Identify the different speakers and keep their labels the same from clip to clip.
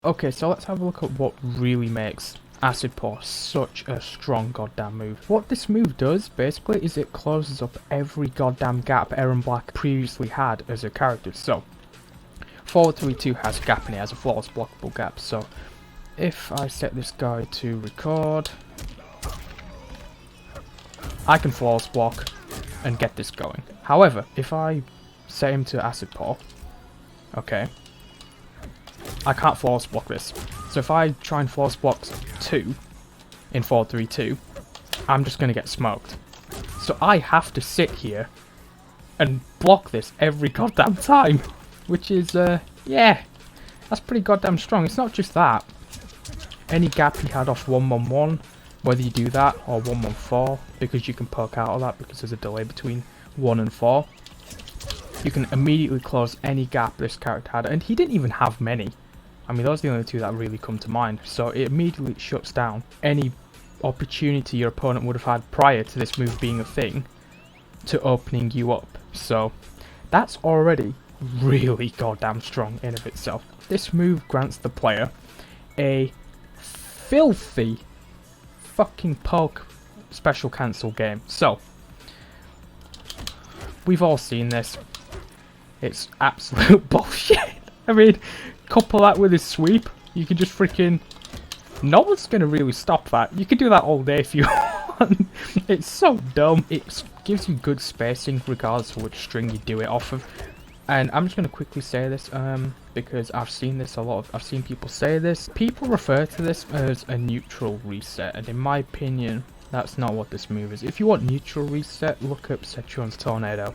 Speaker 1: Okay, so let's have a look at what really makes Acid Paw such a strong goddamn move. What this move does, basically, is it closes up every goddamn gap Erron Black previously had as a character. So, forward 3-2 has a gap in it, has a flawless blockable gap. So, if I set this guy to record, I can flawless block and get this going. However, if I set him to Acid Paw, okay, I can't flawless block this. So if I try and flawless block 2 in 4-3-2, I'm just going to get smoked. So I have to sit here and block this every goddamn time. Which is, yeah, that's pretty goddamn strong. It's not just that. Any gap he had off 1-1-1, whether you do that or 1-1-4, because you can poke out of that because there's a delay between 1 and 4. You can immediately close any gap this character had, and he didn't even have many. I mean, those are the only two that really come to mind. So it immediately shuts down any opportunity your opponent would have had prior to this move being a thing to opening you up. So that's already really goddamn strong in of itself. This move grants the player a filthy fucking poke special cancel game. So we've all seen this. It's absolute bullshit. I mean, couple that with his sweep, you can just freaking... No one's going to really stop that. You can do that all day if you want. It's so dumb. It gives you good spacing regardless of which string you do it off of. And I'm just going to quickly say this, because I've seen this a lot. I've seen people say this. People refer to this as a neutral reset, and in my opinion, that's not what this move is. If you want neutral reset, look up Setron's Tornado.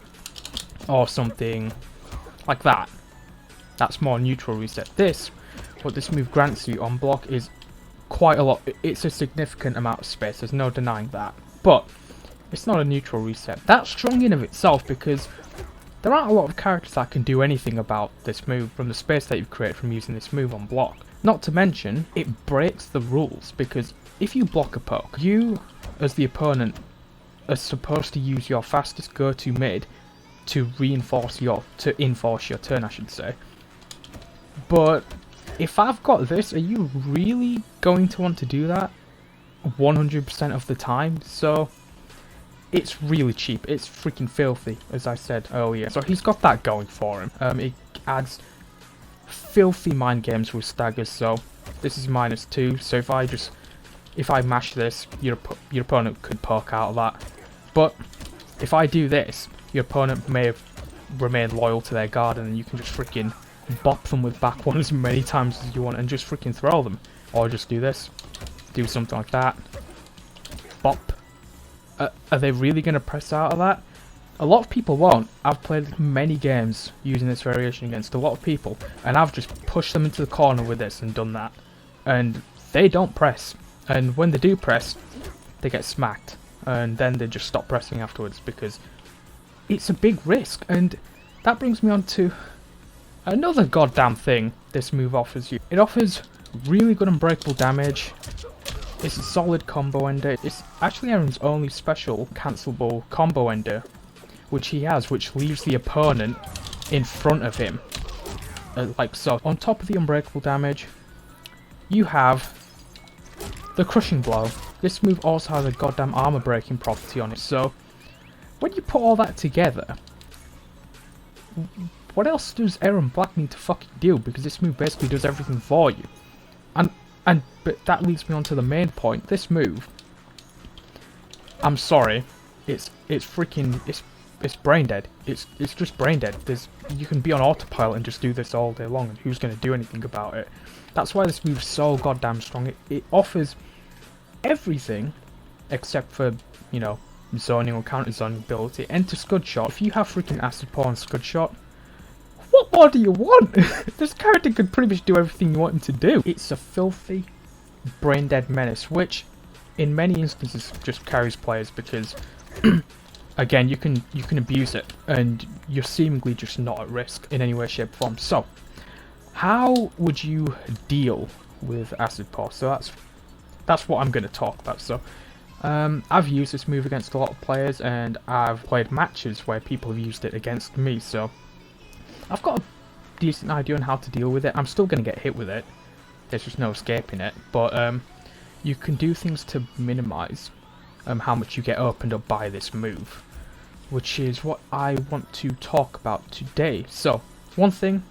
Speaker 1: Or something like that. That's more neutral reset. What this move grants you on block is quite a lot. It's a significant amount of space, there's no denying that. But it's not a neutral reset. That's strong in of itself because there aren't a lot of characters that can do anything about this move from the space that you've created from using this move on block. Not to mention, it breaks the rules because if you block a poke, you as the opponent are supposed to use your fastest go-to mid to enforce your turn, I should say. But if I've got this, are you really going to want to do that 100% of the time? So it's really cheap. It's freaking filthy, as I said earlier. So he's got that going for him. It adds filthy mind games with staggers. So this is -2. So if I mash this, your opponent could poke out of that. But if I do this, your opponent may have remained loyal to their guard, and you can just freaking bop them with back one as many times as you want and just freaking throw them. Or just do this. Do something like that. Bop. Are they really going to press out of that? A lot of people won't. I've played many games using this variation against a lot of people, and I've just pushed them into the corner with this and done that. And they don't press. And when they do press, they get smacked. And then they just stop pressing afterwards because it's a big risk. And that brings me on to another goddamn thing this move offers you. It offers really good unbreakable damage. It's a solid combo ender. It's actually Erron's only special cancelable combo ender, which he has, which leaves the opponent in front of him. Like so. On top of the unbreakable damage, you have the crushing blow. This move also has a goddamn armor breaking property on it. So when you put all that together, what else does Erron Black need to fucking do? Because this move basically does everything for you. But that leads me on to the main point. This move, I'm sorry, it's brain dead. It's just brain dead. You can be on autopilot and just do this all day long, and who's going to do anything about it? That's why this move's so goddamn strong. It offers everything except for, you know, zoning or counter zoning ability. Enter Scud Shot. If you have freaking Acid Paw and Scud Shot, what more do you want? This character could pretty much do everything you want him to do. It's a filthy, brain-dead menace, which in many instances just carries players because, again, you can abuse it, and you're seemingly just not at risk in any way, shape, or form. So, how would you deal with Acid Paw? So that's what I'm going to talk about. So, I've used this move against a lot of players, and I've played matches where people have used it against me. So I've got a decent idea on how to deal with it. I'm still going to get hit with it, there's just no escaping it. But you can do things to minimize how much you get opened up by this move, which is what I want to talk about today. So, one thing,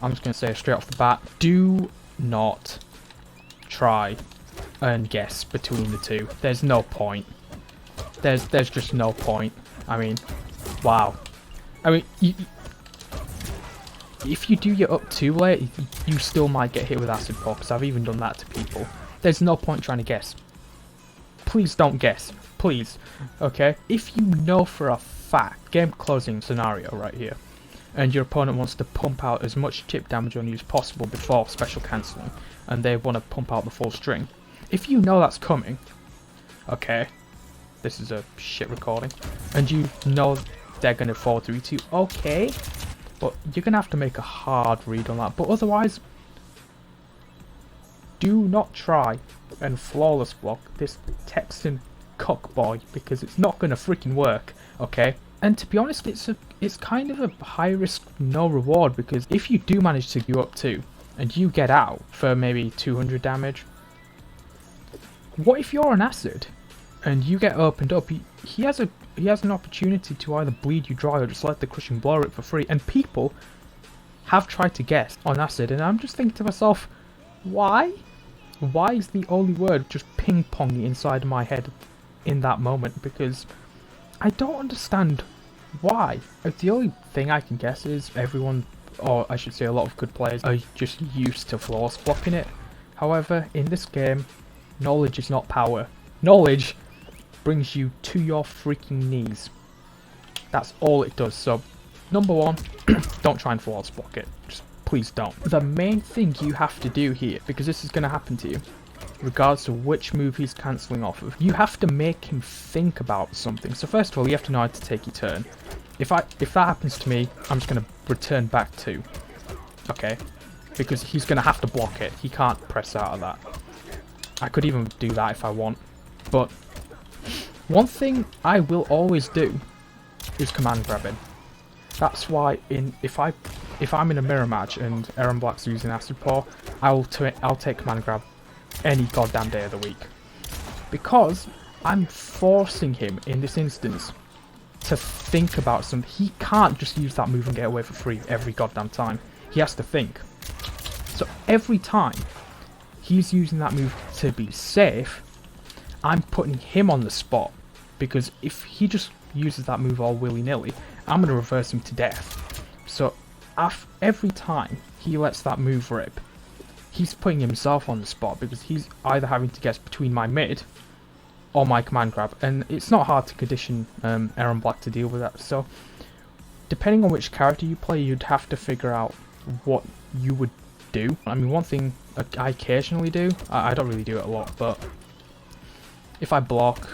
Speaker 1: I'm just going to say straight off the bat, do not try and guess between the two. There's no point. There's just no point. I mean, wow. I mean, if you do your up too late, you still might get hit with acid pour, because I've even done that to people. There's no point trying to guess. Please don't guess. Please. Okay? If you know for a fact, game closing scenario right here, and your opponent wants to pump out as much chip damage on you as possible before special cancelling, and they want to pump out the full string, if you know that's coming, okay, this is a shit recording, and you know they're going to fall 3-2, okay, but you're going to have to make a hard read on that. But otherwise, do not try and flawless block this Texan cockboy, because it's not going to freaking work, okay? And to be honest, it's kind of a high risk, no reward, because if you do manage to go up 2 and you get out for maybe 200 damage, what if you're on acid and you get opened up? He has an opportunity to either bleed you dry or just let the crushing blow it for free. And people have tried to guess on acid, and I'm just thinking to myself, why? Why is the only word just ping-ponging inside my head in that moment? Because I don't understand why. The only thing I can guess is everyone, or I should say a lot of good players, are just used to flawless blocking it. However, in this game, knowledge is not power. Knowledge brings you to your freaking knees. That's all it does. So, number one, don't try and flawless block it. Just please don't. The main thing you have to do here, because this is going to happen to you, regardless of which move he's cancelling off of, you have to make him think about something. So first of all, you have to know how to take your turn. If that happens to me, I'm just going to return back 2. Okay? Because he's going to have to block it. He can't press out of that. I could even do that if I want. But one thing I will always do is command grabbing. That's why if I'm in a mirror match and Erron Black's using acid pour, I'll take command grab any goddamn day of the week, because I'm forcing him in this instance to think about something. He can't just use that move and get away for free every goddamn time. He has to think. So every time he's using that move to be safe, I'm putting him on the spot, because if he just uses that move all willy-nilly, I'm going to reverse him to death. So every time he lets that move rip, he's putting himself on the spot, because he's either having to guess between my mid or my command grab, and it's not hard to condition Erron Black to deal with that. So depending on which character you play, you'd have to figure out what you would do. I mean, one thing I occasionally do, I don't really do it a lot, but if I block,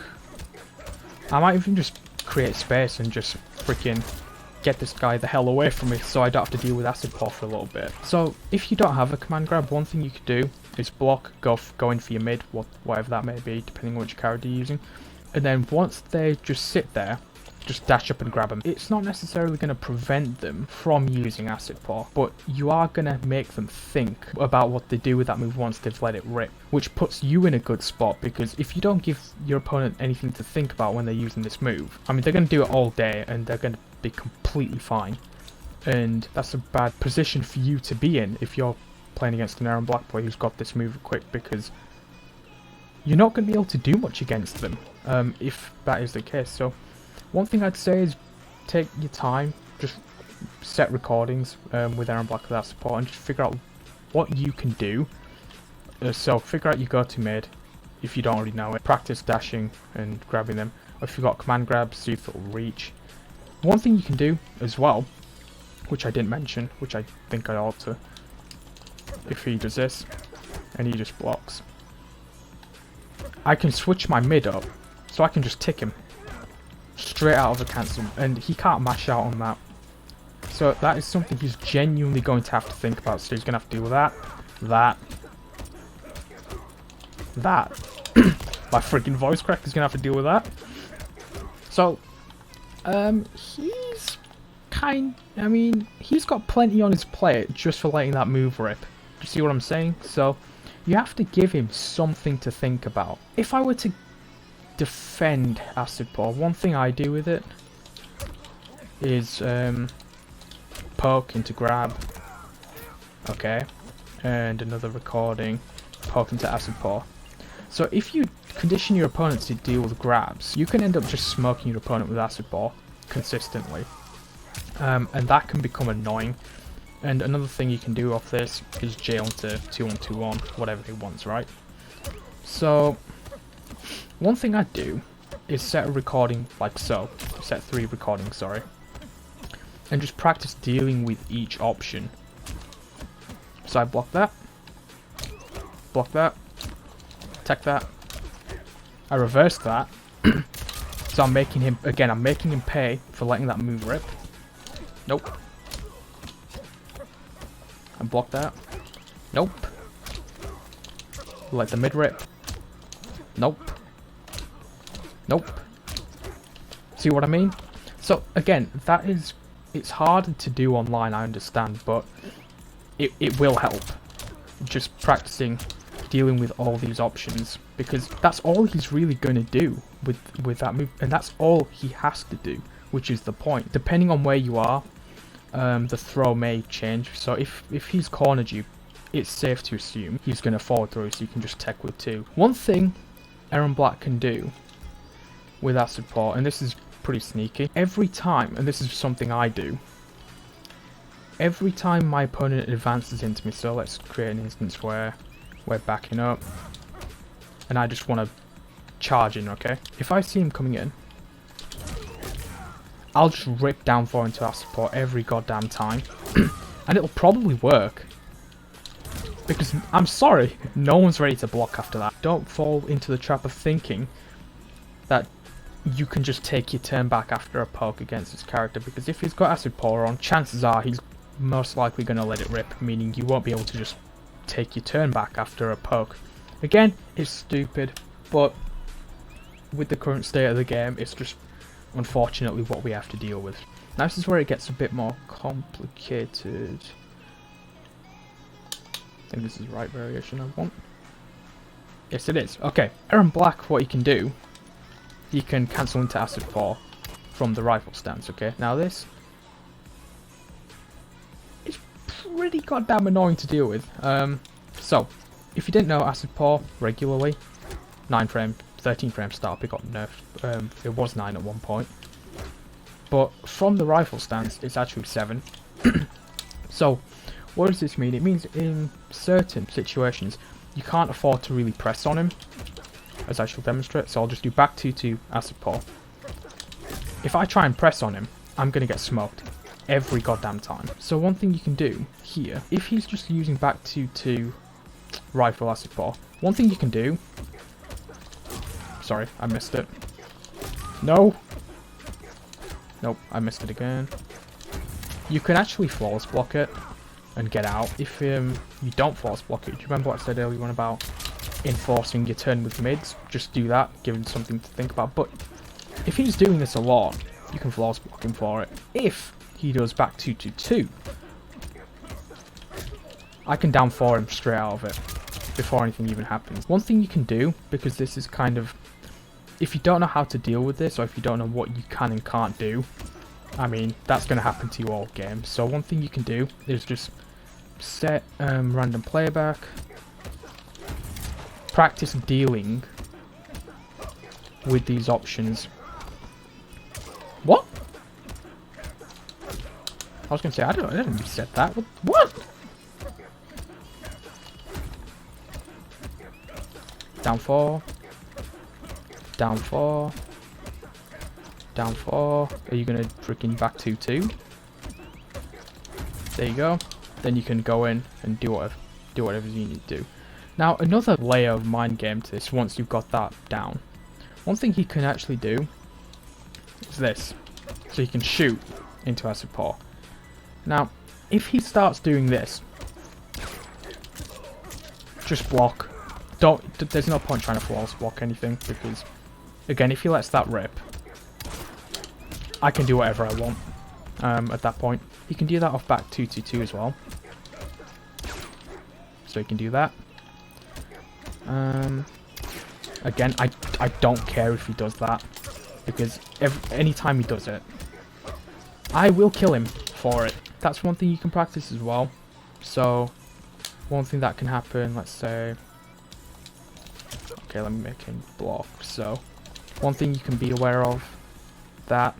Speaker 1: I might even just create space and just freaking get this guy the hell away from me, so I don't have to deal with acid pour for a little bit. So if you don't have a command grab, one thing you could do is block, go in for your mid, whatever that may be, depending on which character you're using, and then once they just sit there, just dash up and grab them. It's not necessarily going to prevent them from using acid pour, but you are going to make them think about what they do with that move once they've let it rip, which puts you in a good spot, because if you don't give your opponent anything to think about when they're using this move, I mean, they're going to do it all day and they're going to be completely fine, and that's a bad position for you to be in if you're playing against an Erron Black player who's got this move quick, because you're not going to be able to do much against them if that is the case. So one thing I'd say is take your time, just set recordings with Erron Black without support, and just figure out what you can do. So figure out your go-to mid if you don't already know it. Practice dashing and grabbing them. Or if you've got command grabs, see if it'll reach. One thing you can do as well, which I didn't mention, which I think I ought to, if he does this and he just blocks, I can switch my mid up, so I can just tick him straight out of the cancel, and he can't mash out on that. So that is something he's genuinely going to have to think about. So he's going to have to deal with that. My freaking voice crack is going to have to deal with that. So he's he's got plenty on his plate just for letting that move rip. Do you see what I'm saying? So You have to give him something to think about. If I were to defend Acid Paw, one thing I do with it is poke into grab. Okay, and another recording, poke into Acid Paw. So if you condition your opponent to deal with grabs, you can end up just smoking your opponent with Acid Paw consistently. And that can become annoying. And another thing you can do off this is jail into 2-1-2-1, whatever he wants, right? So, one thing I do is set a recording like so. Set 3 recordings, sorry. And just practice dealing with each option. So I block that. Block that. Attack that. I reverse that. So I'm making him, again, I'm making him pay for letting that move rip. Nope. And block that. Nope. Let the mid rip. Nope. Nope. See what I mean? So again, that is, it's hard to do online, I understand, but it will help. Just practicing dealing with all these options, because that's all he's really going to do with that move, and that's all he has to do, which is the point. Depending on where you are, the throw may change. So if he's cornered you, it's safe to assume he's going to forward throw, so you can just tech with 2. One thing Erron Black can do with Acid Paw, and this is pretty sneaky, every time, and this is something I do, every time my opponent advances into me, so let's create an instance where we're backing up, and I just want to charge in, okay? If I see him coming in, I'll just rip down 4 into Acid Paw every goddamn time, and it'll probably work. Because, I'm sorry, no one's ready to block after that. Don't fall into the trap of thinking that you can just take your turn back after a poke against his character, because if he's got Acid Paw on, chances are he's most likely going to let it rip, meaning you won't be able to just take your turn back after a poke. Again, it's stupid, but with the current state of the game, it's just unfortunately what we have to deal with. Now this is where it gets a bit more complicated. I think this is the right variation I want. Yes, it is. Okay, Erron Black, what you can do, you can cancel into Acid Paw from the rifle stance, okay? Now this is pretty goddamn annoying to deal with. So, if you didn't know, Acid Paw regularly, 9 frame, 13 frame start, it got nerfed. It was 9 at one point. But from the rifle stance, it's actually 7. So, what does this mean? It means in certain situations, you can't afford to really press on him, as I shall demonstrate. So I'll just do back 2-2 Acid Paw. If I try and press on him, I'm going to get smoked every goddamn time. So one thing you can do here, if he's just using back 2-2 rifle Acid Paw, one thing you can do... Sorry, I missed it. No! Nope, I missed it again. You can actually flawless block it and get out. If you don't flawless block it, do you remember what I said earlier on about enforcing your turn with mids? Just do that, give him something to think about. But if he's doing this a lot, you can flawless block him for it. If he does back 2-2-2, I can down 4 him straight out of it before anything even happens. One thing you can do, because this is kind of, if you don't know how to deal with this, or if you don't know what you can and can't do, I mean, that's going to happen to you all game. So one thing you can do is just set random playback, practice dealing with these options. What? I was going to say, I didn't reset that. What? Down 4. Down 4. Down 4. Are you going to freaking back 2-2? There you go. Then you can go in and do whatever you need to do. Now, another layer of mind game to this, once you've got that down, one thing he can actually do is this. So he can shoot into Acid Paw. Now, if he starts doing this, just block. There's no point trying to flawless block anything, because, again, if he lets that rip, I can do whatever I want at that point. He can do that off back 2-2-2 as well. So he can do that. Again, I don't care if he does that, because anytime he does it, I will kill him for it. That's one thing you can practice as well. So, one thing that can happen, let's say, okay, let me make him block. So, one thing you can be aware of, that,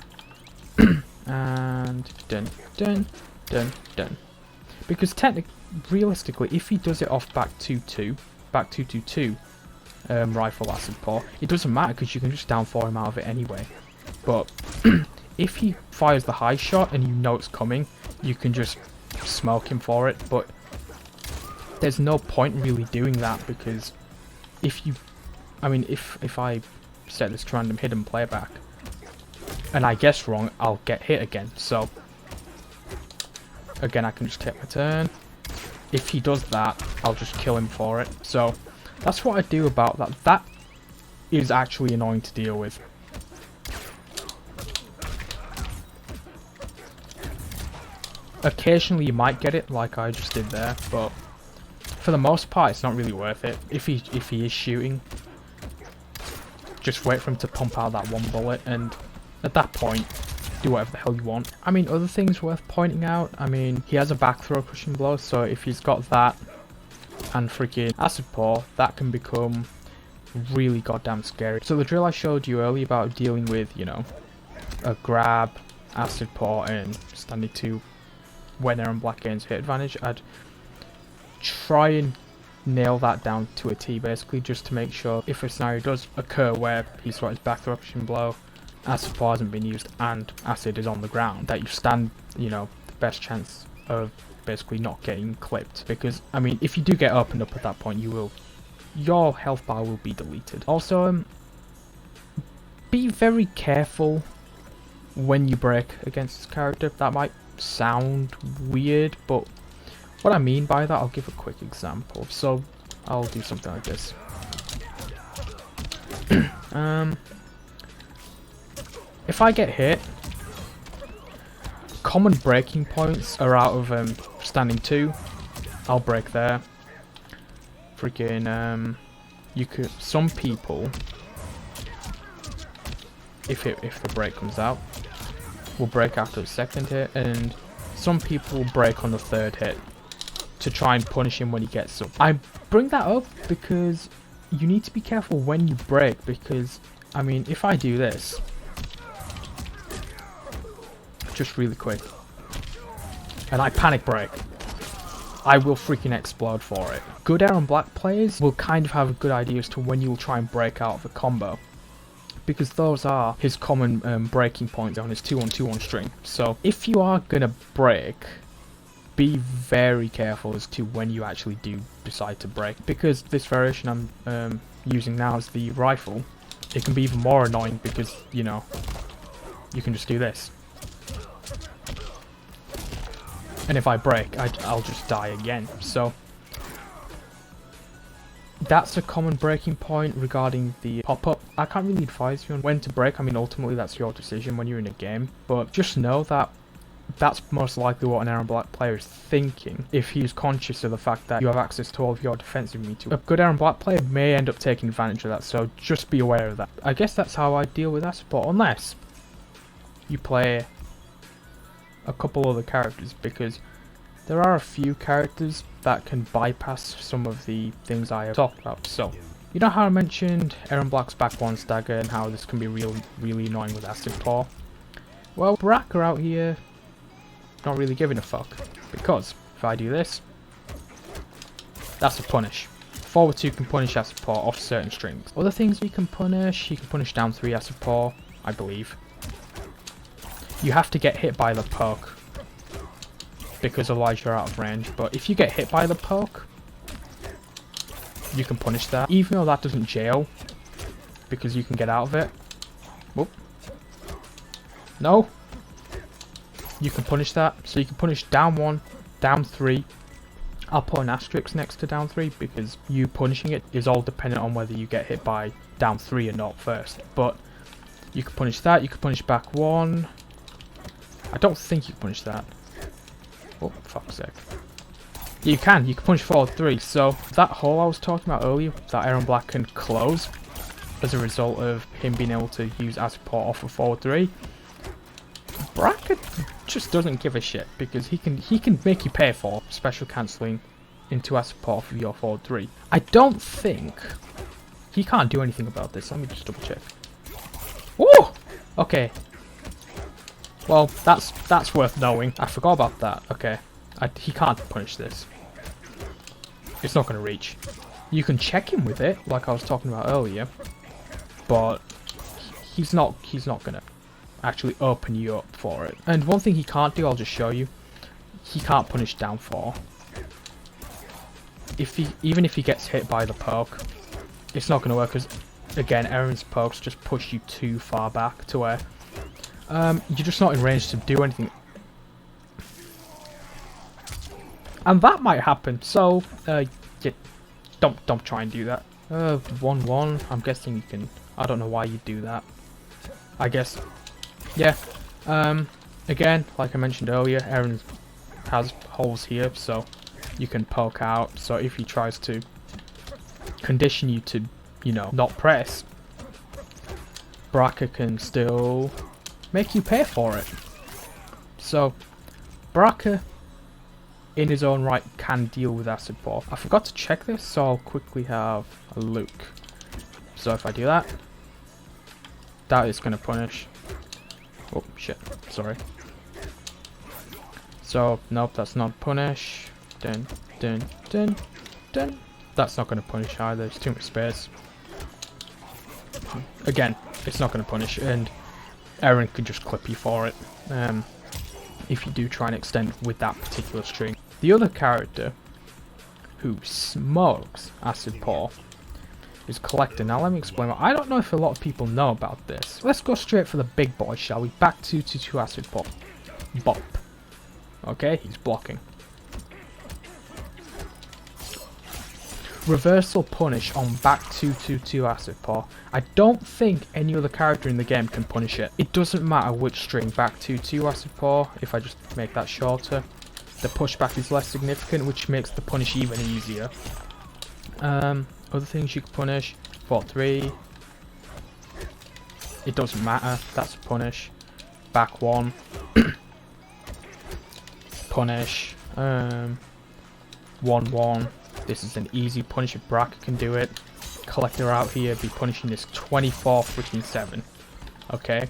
Speaker 1: and dun, dun, dun, dun. Because realistically, if he does it off back 2-2, back 2-2-2, rifle acid pour, it doesn't matter because you can just down 4 him out of it anyway. But if he fires the high shot and you know it's coming, you can just smoke him for it. But there's no point really doing that, because if you, I mean, if I set this to random hidden playback and I guess wrong, I'll get hit again. So again, I can just take my turn. If he does that, I'll just kill him for it. So that's what I do about that. That is actually annoying to deal with. Occasionally you might get it, like I just did there, but for the most part it's not really worth it. If he is shooting, just wait for him to pump out that one bullet, and at that point, do whatever the hell you want. I mean, other things worth pointing out, I mean, he has a back throw crushing blow, so if he's got that and freaking acid pour, that can become really goddamn scary. So the drill I showed you earlier about dealing with, you know, a grab, acid pour, and standing 2 when Erron Black gains hit advantage, I'd try and nail that down to a T, basically, just to make sure if a scenario does occur where he's got his back throw crushing blow, acid pour hasn't been used, and acid is on the ground, that you stand, you know, the best chance of basically not getting clipped. Because, I mean, if you do get opened up at that point, your health bar will be deleted. Also, be very careful when you break against this character. That might sound weird, but what I mean by that, I'll give a quick example. So, I'll do something like this. If I get hit, common breaking points are out of standing 2. I'll break there. Freaking you could. Some people, if the break comes out, will break after the 2nd hit, and some people will break on the 3rd hit to try and punish him when he gets up. I bring that up because you need to be careful when you break, because I mean, if I do this just really quick and I panic break, I will freaking explode for it. Good Erron Black players will kind of have a good idea as to when you will try and break out of a combo, because those are his common breaking points on his 2-1-2-1 string. So if you are gonna break, be very careful as to when you actually do decide to break, because this variation I'm using now is the rifle. It can be even more annoying because, you know, you can just do this. And if I break, I'll just die again. So that's a common breaking point regarding the pop-up. I can't really advise you on when to break. I mean, ultimately that's your decision when you're in a game, but just know that that's most likely what an Erron Black player is thinking if he's conscious of the fact that you have access to all of your defensive meter. A good Erron Black player may end up taking advantage of that, so just be aware of that. I guess that's how I deal with that support, unless you play a couple other characters, because there are a few characters that can bypass some of the things I have talked about. So, you know how I mentioned Erron Black's back 1 stagger and how this can be really annoying with acid pour? Well, Baraka out here not really giving a fuck, because if I do this, that's a punish. Forward 2 can punish acid pour off certain strings. Other things he can punish down 3 acid pour, I believe. You have to get hit by the poke, because otherwise you're out of range. But if you get hit by the poke, you can punish that, even though that doesn't jail, because you can get out of it. Whoop. No. You can punish that, so you can punish down 1, down 3. I'll put an asterisk next to down 3, because you punishing it is all dependent on whether you get hit by down 3 or not first. But you can punish that, you can punish back 1. I don't think you can punish that. Oh, fuck's sake. You can punch forward 3. So that hole I was talking about earlier, that Erron Black can close as a result of him being able to use acid port off of forward 3. Baraka just doesn't give a shit because he can make you pay for special cancelling into acid port for your forward 3. I don't think he can't do anything about this. Let me just double check. Woo! Okay. Well, that's worth knowing. I forgot about that. Okay. He can't punish this. It's not going to reach. You can check him with it, like I was talking about earlier, but he's not going to actually open you up for it. And one thing he can't do, I'll just show you. He can't punish down 4. Even if he gets hit by the poke, it's not going to work because, again, Erron's pokes just push you too far back to where you're just not in range to do anything. And that might happen, so yeah, don't try and do that. 1-1, I'm guessing you can. I don't know why you do that. I guess, yeah. Again, like I mentioned earlier, Erron has holes here, so you can poke out. So if he tries to condition you to, you know, not press, Baraka can still make you pay for it. So Baraka, in his own right, can deal with acid port. I forgot to check this, so I'll quickly have a look. So if I do that, that is going to punish. Oh shit, sorry. So nope, that's not punish. Dun. That's not going to punish either. There's too much space. Again, it's not going to punish, and Erron can just clip you for it. If you do try and extend with that particular string. The other character who smokes acid port is Kollector. Now let me explain. I don't know if a lot of people know about this. Let's go straight for the big boy, shall we? Back 2-2 acid port. Bop. Okay, he's blocking. Reversal punish on back 2-2 acid port. I don't think any other character in the game can punish it. It doesn't matter which string, back 2-2 acid port. If I just make that shorter, the pushback is less significant, which makes the punish even easier. Other things you can punish, 4-3. It doesn't matter, that's a punish. Back 1. Punish. 1-1. This is an easy punish if Baraka can do it. Kollector out here be punishing this 24-7. Okay,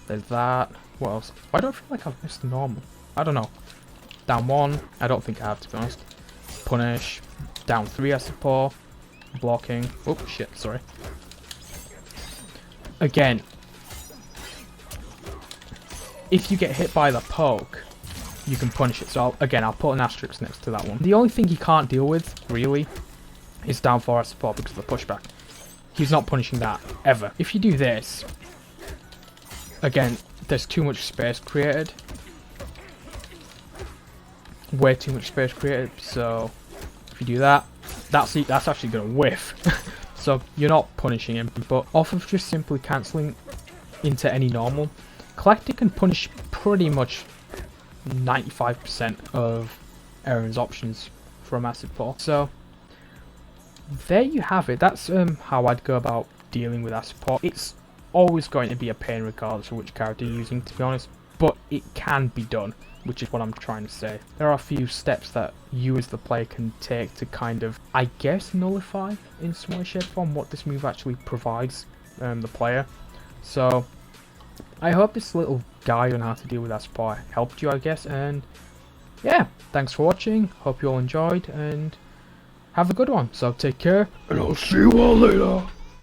Speaker 1: there's that. What else? Why don't I feel like I've missed the normal? I don't know. Down 1. I don't think I have, to be honest. Punish. Down 3 acid port. Blocking. Oh shit, sorry. Again, if you get hit by the poke, you can punish it. So I'll put an asterisk next to that one. The only thing he can't deal with, really, is down 4 acid port because of the pushback. He's not punishing that, ever. If you do this, again, there's too much space created. Way too much space created, so if you do that, that's actually going to whiff. So you're not punishing him, but off of just simply cancelling into any normal, Kollector can punish pretty much 95% of Erron's options from acid port. So there you have it. That's how I'd go about dealing with acid port. It's always going to be a pain regardless of which character you're using, to be honest, but it can be done, which is what I'm trying to say. There are a few steps that you as the player can take to kind of, I guess, nullify in some way, shape, or form what this move actually provides the player. So I hope this little guide on how to deal with acid port helped you, I guess, and yeah, thanks for watching. Hope you all enjoyed, and have a good one. So take care, and I'll see you all later.